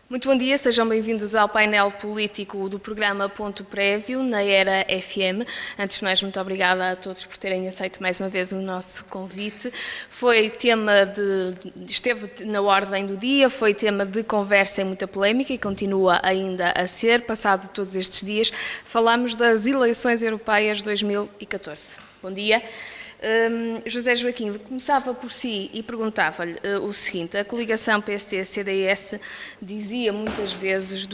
Muito bom dia, sejam bem-vindos ao painel político do programa Ponto Prévio, na Era FM. Antes de mais, muito obrigada a todos por terem aceito mais uma vez o nosso convite. Esteve na ordem do dia, foi tema de conversa e muita polémica e continua ainda a ser. Passado todos estes dias, falamos das eleições europeias 2014. Bom dia. José Joaquim, começava por si e perguntava-lhe o seguinte: a coligação PSD-CDS dizia muitas vezes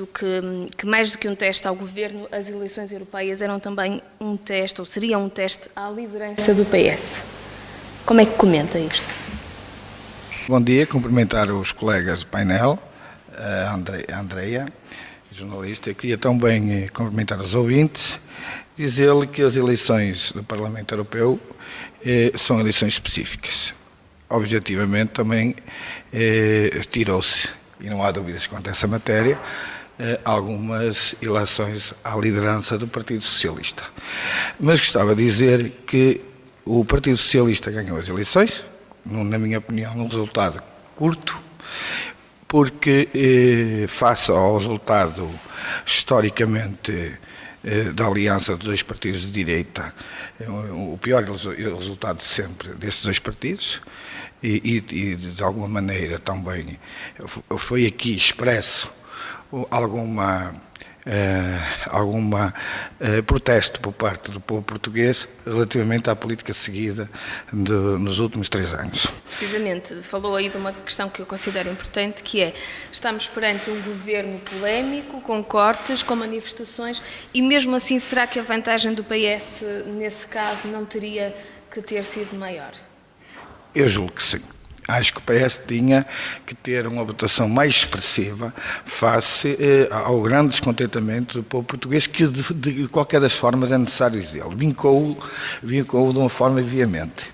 que mais do que um teste ao governo, as eleições europeias eram também um teste, ou seriam um teste à liderança do PS. Como é que comenta isto? Bom dia, cumprimentar os colegas do painel, a Andreia, jornalista. Eu queria também cumprimentar os ouvintes, dizer-lhe que as eleições do Parlamento Europeu são eleições específicas. Objetivamente também tirou-se, e não há dúvidas quanto a essa matéria, algumas eleições à liderança do Partido Socialista. Mas gostava de dizer que o Partido Socialista ganhou as eleições, na minha opinião, num resultado curto, porque face ao resultado historicamente da aliança dos dois partidos de direita, o pior resultado de sempre destes dois partidos, e de alguma maneira também foi aqui expresso alguma protesto por parte do povo português relativamente à política seguida nos últimos 3 anos. Precisamente, falou aí de uma questão que eu considero importante, que é: estamos perante um governo polémico, com cortes, com manifestações, e mesmo assim, será que a vantagem do PS, nesse caso, não teria que ter sido maior? Eu julgo que sim. Acho que o PS tinha que ter uma votação mais expressiva face ao grande descontentamento do povo português, que de qualquer das formas é necessário dizê-lo. Vincou-o de uma forma veemente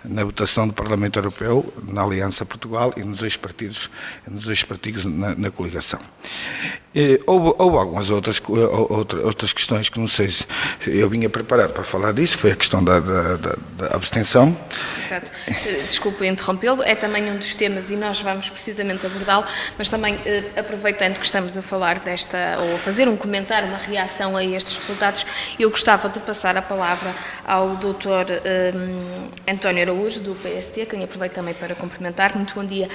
na votação do Parlamento Europeu, na Aliança Portugal e nos dois partidos na coligação. Houve algumas outras questões que não sei se eu vinha preparado para falar disso, que foi a questão da abstenção. Exato. Desculpe interrompê-lo, é também um dos temas e nós vamos precisamente abordá-lo, mas também aproveitando que estamos a falar ou a fazer um comentário, uma reação a estes resultados, eu gostava de passar a palavra ao Dr. António Araújo, do PST, quem aproveito também para cumprimentar. Muito bom dia.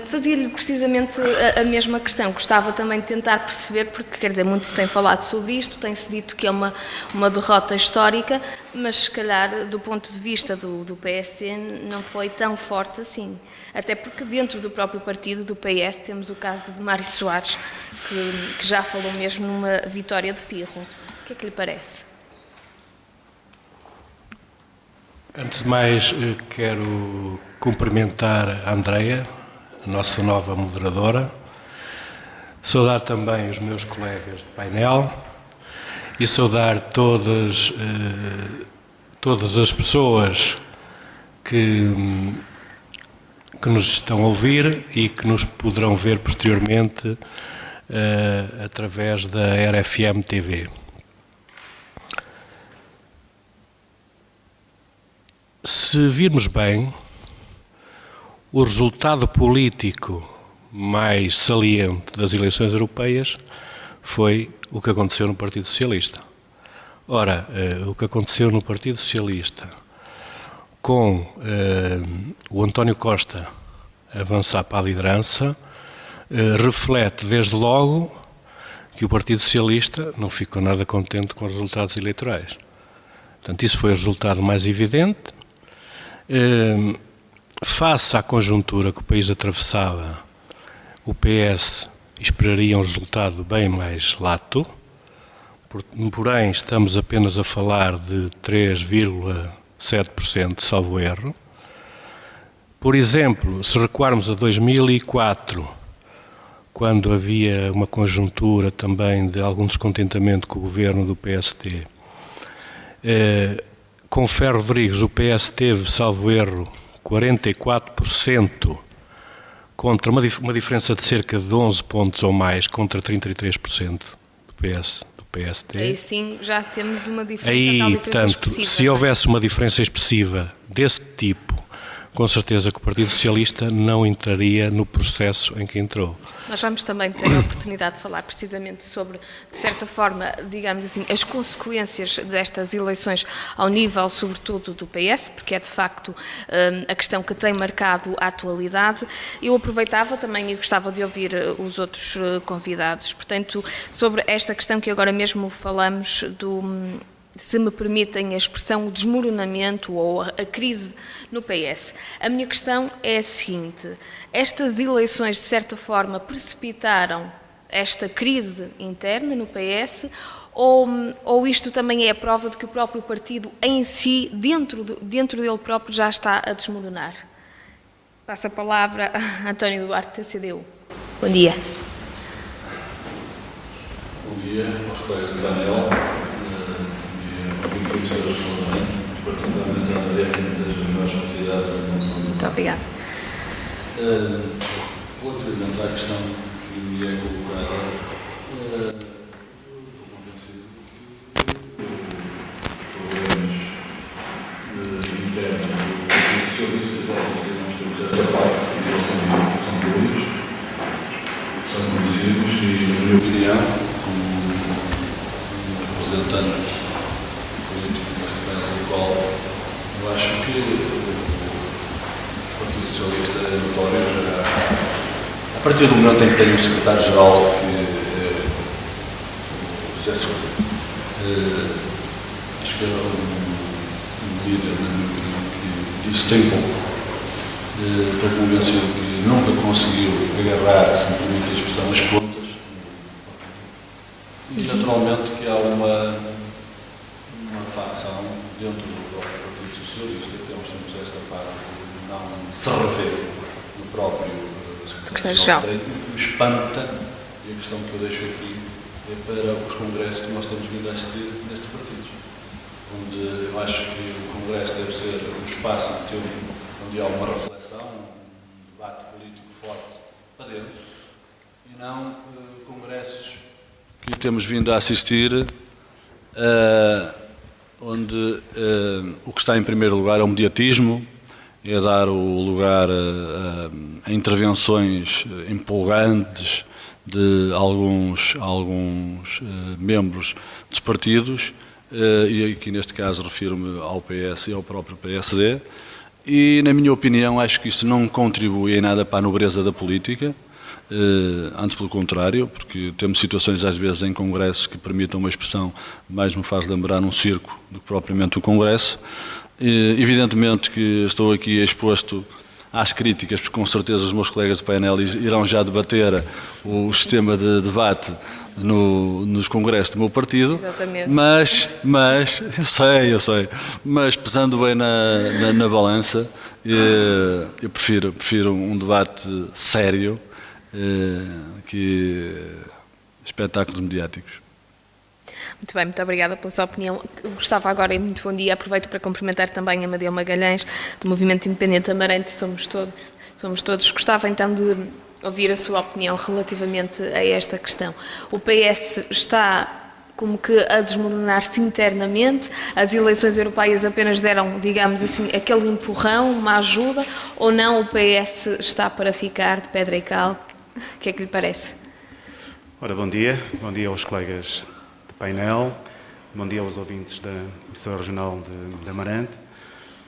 Fazia-lhe precisamente a mesma questão, gostava também de tentar perceber, porque, quer dizer, muito se tem falado sobre isto, tem-se dito que é uma derrota histórica, mas se calhar do ponto de vista do PSD não foi tão forte assim. Até porque dentro do próprio partido, do PS, temos o caso de Mário Soares, que já falou mesmo numa vitória de pirro. O que é que lhe parece? Antes de mais, quero cumprimentar a Andreia, a nossa nova moderadora, saudar também os meus colegas de painel e saudar todas as pessoas que nos estão a ouvir e que nos poderão ver posteriormente através da Era FM TV. Se virmos bem, o resultado político mais saliente das eleições europeias foi o que aconteceu no Partido Socialista. Ora, o que aconteceu no Partido Socialista, com o António Costa a avançar para a liderança, reflete desde logo que o Partido Socialista não ficou nada contente com os resultados eleitorais. Portanto, isso foi o resultado mais evidente. Face à conjuntura que o país atravessava, o PS esperaria um resultado bem mais lato, porém estamos apenas a falar de 3,7%, salvo erro. Por exemplo, se recuarmos a 2004, quando havia uma conjuntura também de algum descontentamento com o governo do PSD, com Ferro Rodrigues o PS teve, salvo erro, 44%, contra uma diferença de cerca de 11 pontos ou mais, contra 33% do PSD. Aí sim já temos uma diferença, aí, tal diferença portanto, expressiva. se houvesse uma diferença expressiva desse tipo, com certeza que o Partido Socialista não entraria no processo em que entrou. Nós vamos também ter a oportunidade de falar precisamente sobre, de certa forma, digamos assim, as consequências destas eleições ao nível, sobretudo, do PS, porque é de facto a questão que tem marcado a atualidade. Eu aproveitava também e gostava de ouvir os outros convidados, portanto, sobre esta questão que agora mesmo falamos se me permitem a expressão, o desmoronamento ou a crise no PS. A minha questão é a seguinte: estas eleições, de certa forma, precipitaram esta crise interna no PS ou isto também é a prova de que o próprio partido em si, dentro dele próprio, já está a desmoronar? Passo a palavra a António Duarte, da CDU. Bom dia. Bom dia aos colegas de painel. Particularmente a André, que deseja melhores felicidades na função. Muito obrigada. Relativamente à questão que me é colocada, estou convencido que os problemas internos do Partido Socialista podem ser, nós temos esta parte, e eles são públicos, são conhecidos, e, na minha opinião, como representante qual eu acho que o Partido Socialista é notório já. A partir do momento em que tem um secretário-geral que José Sousa, acho que é um líder, na minha opinião, que disse tem pouco. Estou convencido que nunca conseguiu agarrar, se me permite a expressão, as pontas. E naturalmente que há uma facção dentro do próprio Partido Socialista, que nós temos esta parte de não se rever no próprio secretário-geral. O que me espanta, e a questão que eu deixo aqui, é para os congressos que nós temos vindo a assistir nestes partidos, onde eu acho que o congresso deve ser um espaço de tempo onde há uma reflexão, um debate político forte para dentro, e não congressos que temos vindo a assistir onde o que está em primeiro lugar é o mediatismo, é dar o lugar a intervenções empolgantes de alguns membros dos partidos, e aqui neste caso refiro-me ao PS e ao próprio PSD, e na minha opinião acho que isso não contribui em nada para a nobreza da política. Antes pelo contrário, porque temos situações às vezes em congressos que permitam uma expressão mais me faz lembrar um circo do que propriamente o congresso. Evidentemente que estou aqui exposto às críticas, porque com certeza os meus colegas de painel irão já debater o sistema de debate nos congressos do meu partido. Exatamente. Mas eu sei, mas pesando bem na balança, eu prefiro um debate sério que espetáculos mediáticos. Muito bem, muito obrigada pela sua opinião. Eu gostava agora, e muito bom dia, aproveito para cumprimentar também a Amadeu Magalhães, do Movimento Independente Amarante, somos todos. Gostava então de ouvir a sua opinião relativamente a esta questão. O PS está como que a desmoronar-se internamente, as eleições europeias apenas deram, digamos assim, aquele empurrão, uma ajuda, ou não o PS está para ficar de pedra e cal? O que é que lhe parece? Ora, bom dia aos colegas de painel, bom dia aos ouvintes da emissora regional de Amarante,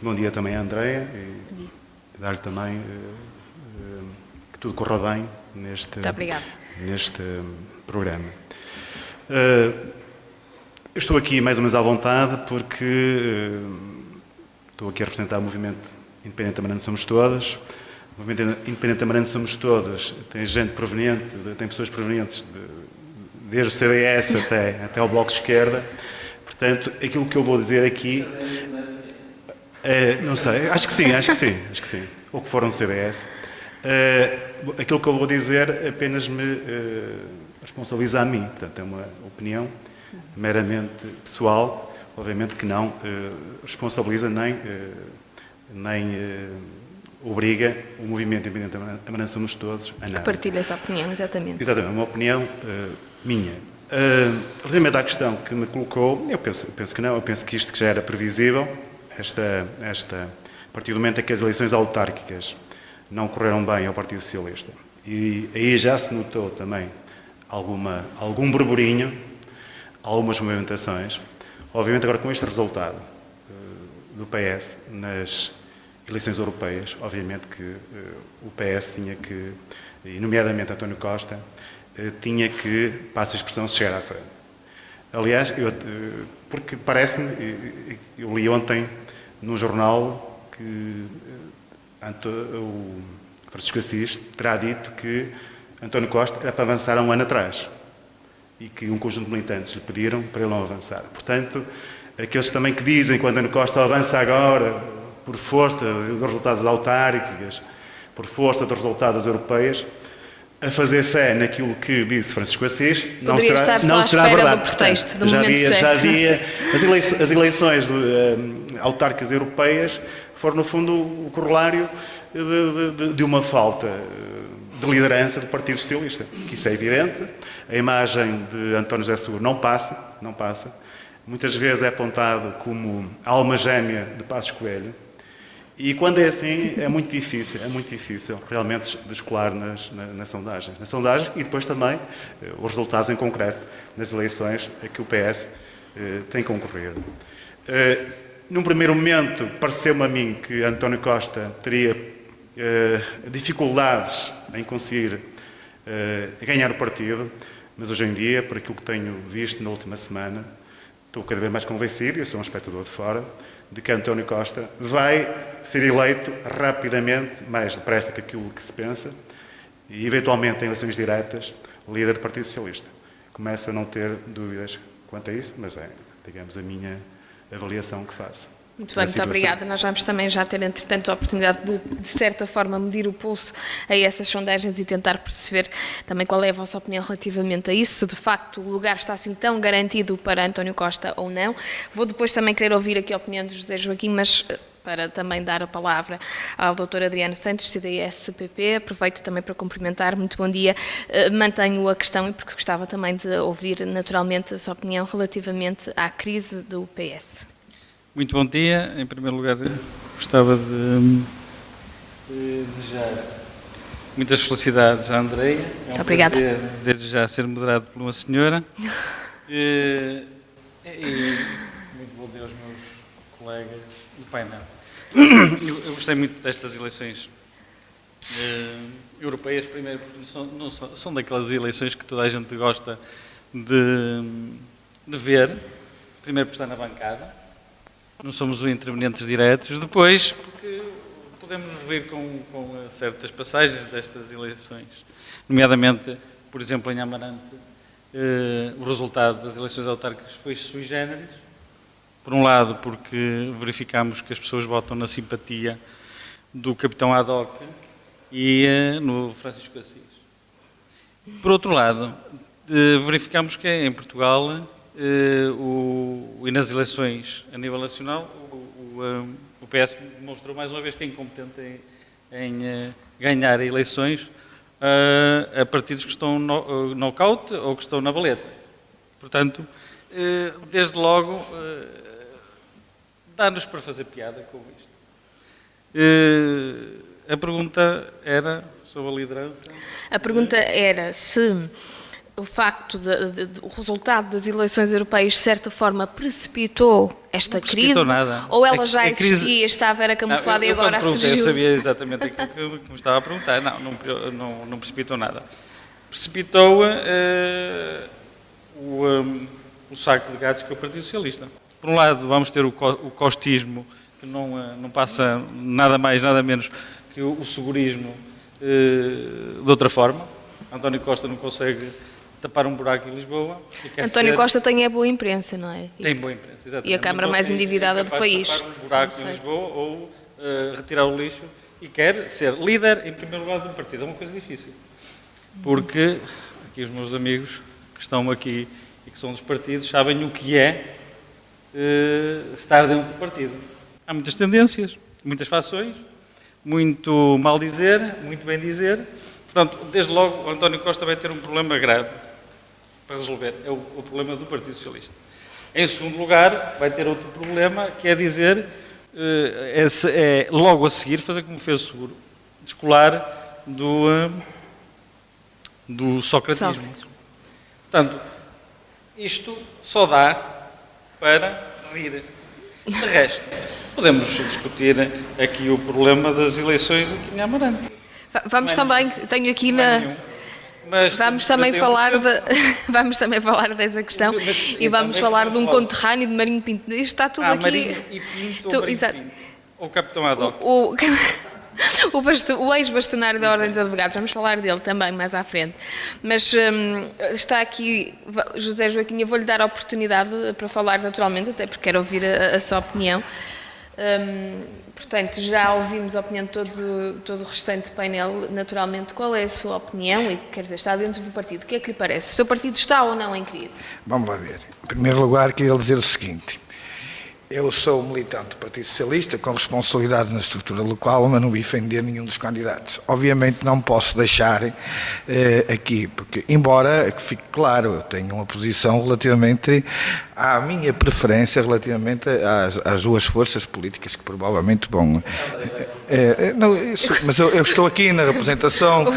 bom dia também à Andreia e dar-lhe também que tudo corra bem neste programa. Eu estou aqui mais ou menos à vontade porque estou aqui a representar o Movimento Independente Amarante Somos Todas. O Movimento Independente Amarante Somos Todas tem gente proveniente, tem pessoas provenientes desde o CDS até ao Bloco de Esquerda. Portanto, aquilo que eu vou dizer aqui, não sei, acho que sim. Ou que foram do CDS. Aquilo que eu vou dizer apenas me responsabiliza a mim. Portanto, é uma opinião meramente pessoal, obviamente que não responsabiliza nem obriga o Movimento Independente Amarante Somos Todos a nada. Partilha essa opinião, exatamente. Exatamente, uma opinião minha. Relativamente à questão que me colocou, eu penso que não, eu penso que isto que já era previsível, esta a partir do momento em que as eleições autárquicas não correram bem ao Partido Socialista, e aí já se notou também algum burburinho, algumas movimentações. Obviamente agora com este resultado do PS nas eleições europeias, obviamente que o PS tinha que, e nomeadamente António Costa, tinha que, passa a expressão, chegar à frente. Aliás, porque parece-me, eu li ontem num jornal que o Francisco Assis terá dito que António Costa era para avançar há um ano atrás e que um conjunto de militantes lhe pediram para ele não avançar. Portanto, aqueles também que dizem que o António Costa avança agora por força dos resultados autárquicos, por força dos resultados europeias, a fazer fé naquilo que disse Francisco Assis, não será verdade. Portanto, já havia as eleições autárquicas europeias foram, no fundo, o corolário de uma falta de liderança do Partido Socialista, que isso é evidente. A imagem de António José Seguro não passa. Muitas vezes é apontado como a alma gêmea de Passos Coelho. E quando é assim, é muito difícil realmente descolar nas sondagens. Nas sondagens e depois também os resultados em concreto nas eleições a que o PS tem concorrido. Num primeiro momento, pareceu-me a mim que António Costa teria dificuldades em conseguir ganhar o partido, mas hoje em dia, por aquilo que tenho visto na última semana, estou cada vez mais convencido, eu sou um espectador de fora, de que António Costa vai ser eleito rapidamente, mais depressa que aquilo que se pensa, e eventualmente em eleições diretas, líder do Partido Socialista. Começo a não ter dúvidas quanto a isso, mas é, digamos, a minha avaliação que faço. Muito bem, muito obrigada. Nós vamos também já ter, entretanto, a oportunidade de certa forma, medir o pulso a essas sondagens e tentar perceber também qual é a vossa opinião relativamente a isso, se de facto o lugar está assim tão garantido para António Costa ou não. Vou depois também querer ouvir aqui a opinião do José Joaquim, mas para também dar a palavra ao Dr. Adriano Santos, CDS-PP. Aproveito também para cumprimentar. Muito bom dia. Mantenho a questão, e porque gostava também de ouvir naturalmente a sua opinião relativamente à crise do PS. Muito bom dia. Em primeiro lugar, gostava de desejar muitas felicidades à Andreia. É um Obrigada. prazer, desde já, ser moderado por uma senhora. E muito bom dia aos meus colegas do painel. Eu gostei muito destas eleições europeias, primeiro porque são daquelas eleições que toda a gente gosta de ver. Primeiro porque está na bancada. Não somos os intervenientes diretos. Depois, porque podemos ver com certas passagens destas eleições, nomeadamente, por exemplo, em Amarante, o resultado das eleições autárquicas foi sui generis. Por um lado, porque verificámos que as pessoas votam na simpatia do capitão Haddock e no Francisco Assis. Por outro lado, verificámos que em Portugal, e nas eleições a nível nacional, o PS demonstrou mais uma vez que é incompetente em ganhar eleições a partidos que estão no knockout ou que estão na baleta. Portanto, desde logo, dá-nos para fazer piada com isto. A pergunta era sobre a liderança. A pergunta era se o facto o resultado das eleições europeias, de certa forma, precipitou esta crise? Nada. Ou ela já existia, estava, era camuflada e agora surgiu? Eu sabia exatamente aquilo que me estava a perguntar. Não precipitou nada. Precipitou o saco de gatos que é o Partido Socialista. Por um lado, vamos ter o costismo, que não passa nada mais, nada menos que o segurismo de outra forma. António Costa não consegue tapar um buraco em Lisboa. António Costa tem a boa imprensa, não é? Tem boa imprensa, exatamente. E a Câmara mais endividada do país. Tapar um buraco em Lisboa ou retirar o lixo e quer ser líder, em primeiro lugar, de um partido. É uma coisa difícil. Porque aqui os meus amigos que estão aqui e que são dos partidos sabem o que é estar dentro do partido. Há muitas tendências, muitas fações, muito mal dizer, muito bem dizer. Portanto, desde logo, o António Costa vai ter um problema grave para resolver. É o problema do Partido Socialista. Em segundo lugar, vai ter outro problema, que é dizer é logo a seguir fazer como fez o Seguro, descolar do socratismo. Portanto, isto só dá para rir. De resto, podemos discutir aqui o problema das eleições aqui em Amarante. Vamos também, tenho aqui vamos também vamos também falar dessa questão e vamos falar de um conterrâneo de Marinho Pinto. Isto está tudo aqui. Marinho e Pinto, ou Marinho Pinto. Ou Capitão Haddock. O ex-bastonário da Ordem dos Advogados, vamos falar dele também mais à frente. Mas está aqui José Joaquim, eu vou-lhe dar a oportunidade para falar naturalmente, até porque quero ouvir a sua opinião. Portanto, já ouvimos a opinião de todo o restante painel. Naturalmente, qual é a sua opinião? E, quer dizer, está dentro do partido. O que é que lhe parece? O seu partido está ou não em crise? Vamos lá ver. Em primeiro lugar, queria dizer o seguinte. Eu sou militante do Partido Socialista, com responsabilidade na estrutura local, mas não vi ofender nenhum dos candidatos. Obviamente não posso deixar aqui, porque, embora fique claro, eu tenho uma posição relativamente à minha preferência relativamente às duas forças políticas que provavelmente vão... mas eu estou aqui na representação.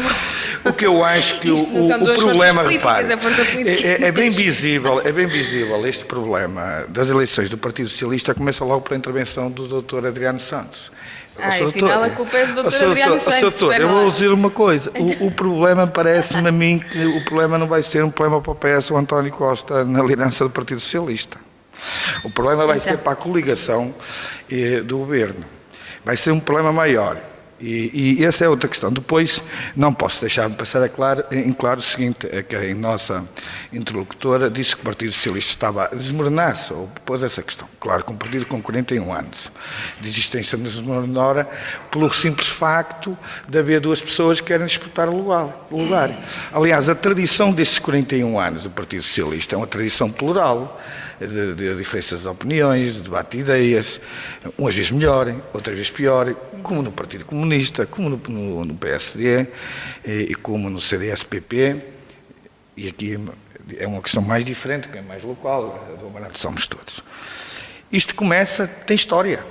O que eu acho que o problema, repare, é bem visível este problema das eleições do Partido Socialista começa logo pela intervenção do Dr. Adriano Santos. Afinal a culpa é do Dr. Adriano Santos. Eu vou dizer uma coisa, o problema parece-me a mim que o problema não vai ser um problema para o PS ou António Costa na liderança do Partido Socialista. O problema vai ser para a coligação do governo. Vai ser um problema maior. E essa é outra questão. Depois, não posso deixar de passar em claro o seguinte, que a nossa interlocutora disse que o Partido Socialista estava a desmoronar-se, ou pôs essa questão. Claro que um partido com 41 anos de existência desmorona pelo simples facto de haver duas pessoas que querem disputar o lugar. Aliás, a tradição destes 41 anos do Partido Socialista é uma tradição plural, de diferenças de opiniões, de debate de ideias, umas vezes melhor, outras vezes pior, como no Partido Comunista, como no PSD, e como no CDS-PP, e aqui é uma questão mais diferente, que é mais local, do Amarante somos todos. Isto tem história.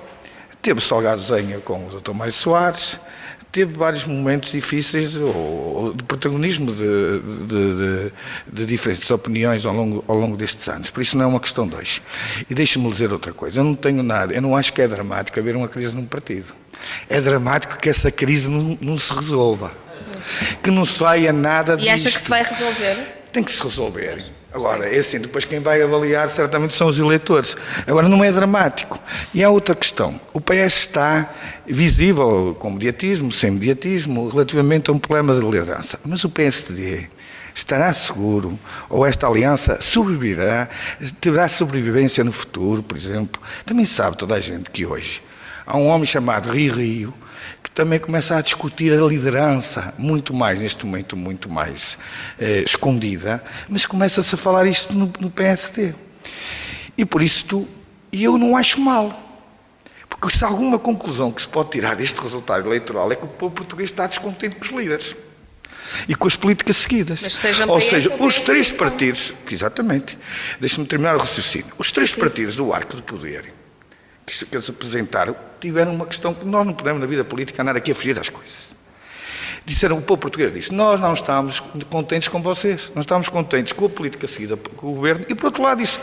Teve Salgado Zenha com o Dr. Mário Soares, teve vários momentos difíceis ou de protagonismo de diferentes opiniões ao longo destes anos. Por isso não é uma questão de hoje. E deixe-me dizer outra coisa. Eu não acho que é dramático haver uma crise num partido. É dramático que essa crise não se resolva. Que não saia nada disto. E acha que se vai resolver? Tem que se resolver. Agora, é assim, depois quem vai avaliar certamente são os eleitores. Agora, não é dramático. E há outra questão. O PS está visível, com mediatismo, sem mediatismo, relativamente a um problema de liderança. Mas o PSD estará seguro, ou esta aliança sobreviverá, terá sobrevivência no futuro, por exemplo. Também sabe toda a gente que hoje há um homem chamado Rio, que também começa a discutir a liderança, muito mais, neste momento, muito mais escondida, mas começa-se a falar isto no PSD. E por isso, eu não acho mal. Porque se há alguma conclusão que se pode tirar deste resultado eleitoral é que o povo português está descontente com os líderes e com as políticas seguidas. Ou seja, os três partidos, exatamente, deixe-me terminar o raciocínio, os três partidos do arco do poder que se apresentaram, tiveram uma questão que nós não podemos na vida política andar aqui a fugir das coisas. Disseram, o povo português disse, nós não estamos contentes com vocês, não estamos contentes com a política seguida com o governo, e por outro lado disse,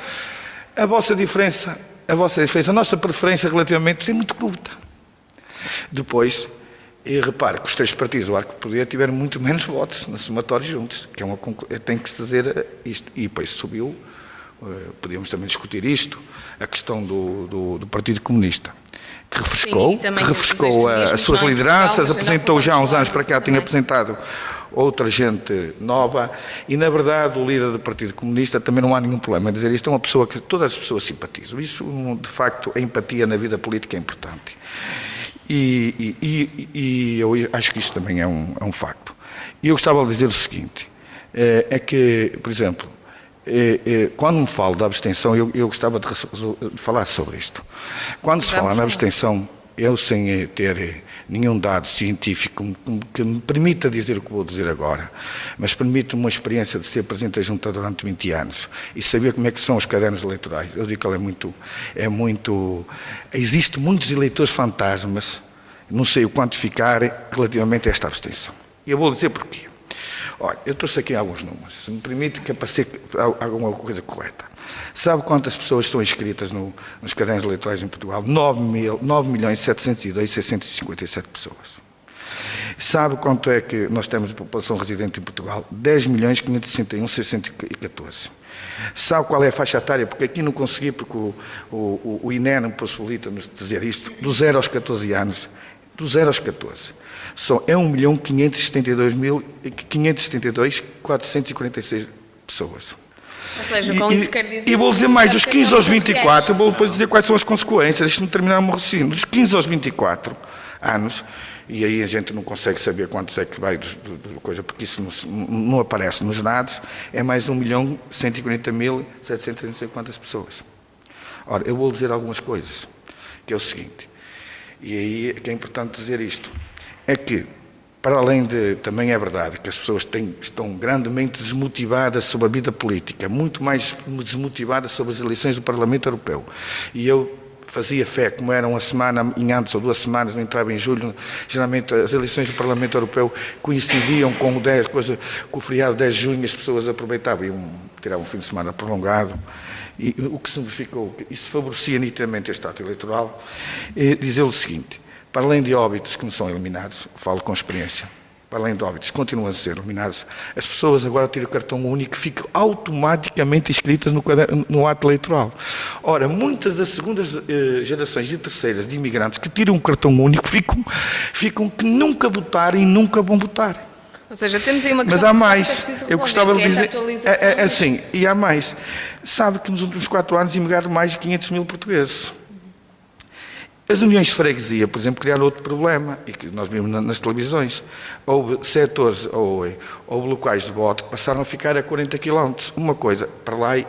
a vossa diferença, a nossa preferência relativamente é muito curta. Depois, e repare que os três partidos do arco do poder tiveram muito menos votos na somatória juntos, que tem que se dizer isto. E depois subiu, podíamos também discutir isto, a questão do Partido Comunista, que refrescou as suas lideranças, apresentou já há uns anos para cá, tinha apresentado outra gente nova, e na verdade o líder do Partido Comunista também não há nenhum problema em dizer isto, é uma pessoa que todas as pessoas simpatizam. Isso, de facto, a empatia na vida política é importante. E eu acho que isso também é um facto. E eu gostava de dizer o seguinte, é que, por exemplo, quando me falo da abstenção, eu gostava de falar sobre isto. Quando se fala na abstenção, eu sem ter nenhum dado científico que me permita dizer o que vou dizer agora, mas permite-me uma experiência de ser Presidente da Junta durante 20 anos e saber como é que são os cadernos eleitorais. Eu digo que ele existe muitos eleitores fantasmas, não sei o quantificar relativamente a esta abstenção. E eu vou dizer porquê. Olha, eu trouxe aqui alguns números, se me permite que passe alguma coisa correta. Sabe quantas pessoas estão inscritas nos cadernos eleitorais em Portugal? 9.702.657 pessoas. Sabe quanto é que nós temos de população residente em Portugal? 10.561.614. Sabe qual é a faixa etária? Porque aqui não consegui, porque o INE não possibilita-nos dizer isto. Do 0 aos 14 anos. Do 0 aos 14. É 1.572.446 pessoas. Ou seja, com isso quer dizer... E vou dizer mais, dos 15 aos 24, eu vou depois dizer quais são as consequências, deixe-me terminar o meu raciocínio. Dos 15 aos 24 anos, e aí a gente não consegue saber quantos é que vai do coisa, porque isso não aparece nos dados, é mais 1.140.700 não sei quantas pessoas. Ora, eu vou dizer algumas coisas, que é o seguinte, e aí é que é importante dizer isto, é que, para além de, também é verdade que as pessoas estão grandemente desmotivadas sobre a vida política, muito mais desmotivadas sobre as eleições do Parlamento Europeu. E eu fazia fé, como era uma semana em antes ou 2 semanas, não entrava em julho, geralmente as eleições do Parlamento Europeu coincidiam com o feriado 10 de junho, as pessoas aproveitavam e tiravam um fim de semana prolongado. E o que significou, isso favorecia nitidamente este ato eleitoral, dizer o seguinte: para além de óbitos que não são eliminados, falo com experiência, para além de óbitos continuam a ser eliminados, as pessoas agora tiram o cartão único e ficam automaticamente inscritas no ato eleitoral. Ora, muitas das segundas gerações e terceiras de imigrantes que tiram o cartão único ficam que nunca votaram e nunca vão votar. Ou seja, temos aí uma Mas questão há mais, que é eu gostava de dizer, atualização. assim, e há mais. Sabe que nos últimos 4 anos emigraram mais de 500 mil portugueses. As uniões de freguesia, por exemplo, criaram outro problema, e que nós vimos nas televisões. Houve setores ou locais de voto que passaram a ficar a 40 km. Uma coisa, para lá ir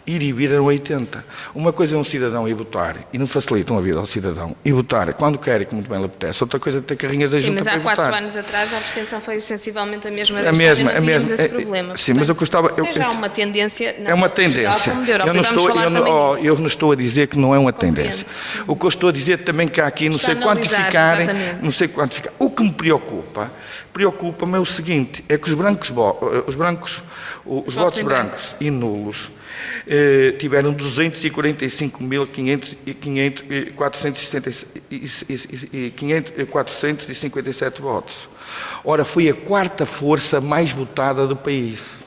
e vir eram 80. Uma coisa é um cidadão ir votar, e não facilitam a vida ao cidadão, ir votar quando quer e que muito bem lhe apetece. Outra coisa é ter carrinhas da junta para votar. Sim, mas há 4 anos atrás a abstenção foi sensivelmente a mesma. A mesma. Esse problema. Sim, mas eu gostava... Há uma tendência... É uma tendência. Eu não estou a dizer que não é uma tendência. O que eu estou a dizer também que há aqui, não sei quantificar. O que me preocupa-me é o seguinte, é que os votos brancos e nulos tiveram 245.457 votos. Ora, foi a 4ª força mais votada do país,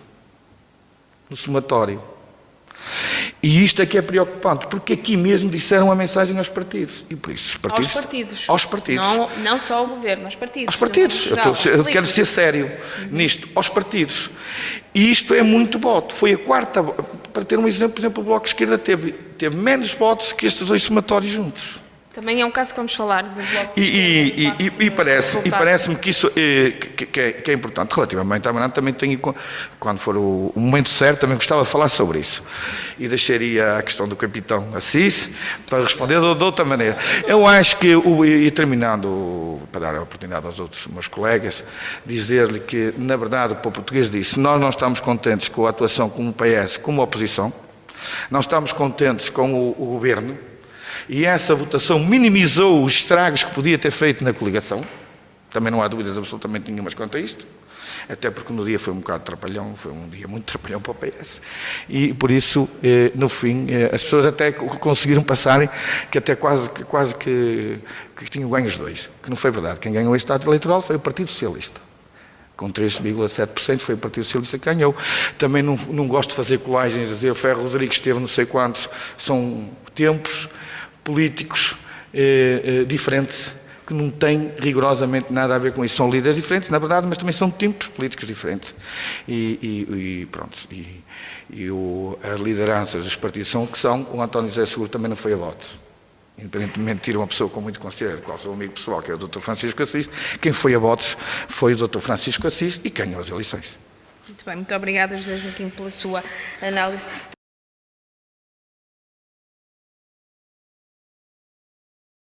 no somatório. E isto é que é preocupante, porque aqui mesmo disseram a mensagem aos partidos. E por isso os partidos... Aos partidos. Não só ao governo, aos partidos. Aos partidos. Eu quero ser sério nisto. Aos partidos. E isto é muito voto. Foi a 4ª... Para ter um exemplo, por exemplo, o Bloco de Esquerda teve menos votos que estes 2 somatórios juntos. Também é um caso que vamos falar do Bloco de Esquerda. E parece-me que isso que é importante. Relativamente à Maranta, também tenho, quando for o momento certo, também gostava de falar sobre isso. E deixaria a questão do capitão Assis para responder de outra maneira. Eu acho que, e terminando, para dar a oportunidade aos outros meus colegas, dizer-lhe que, na verdade, o povo português disse: nós não estamos contentes com a atuação como PS, como oposição, não estamos contentes com o governo, e essa votação minimizou os estragos que podia ter feito na coligação. Também não há dúvidas absolutamente nenhumas quanto a isto, até porque no dia foi um bocado trapalhão, foi um dia muito trapalhão para o PS, e por isso, no fim, as pessoas até conseguiram passarem, que até quase que tinham ganho os 2, que não foi verdade. Quem ganhou este ato eleitoral foi o Partido Socialista, com 3,7% foi o Partido Socialista que ganhou. Também não gosto de fazer colagens, dizer o Ferro Rodrigues teve não sei quantos, são tempos políticos diferentes, que não têm rigorosamente nada a ver com isso. São líderes diferentes, na verdade, mas também são tempos políticos diferentes. As lideranças dos partidos são o que são. O António José Seguro também não foi a votos. Independentemente de ter uma pessoa com muito consideração, qual sou o amigo pessoal, que é o Dr. Francisco Assis, quem foi a votos foi o Dr. Francisco Assis e ganhou as eleições. Muito bem, muito obrigada, José Joaquim, pela sua análise.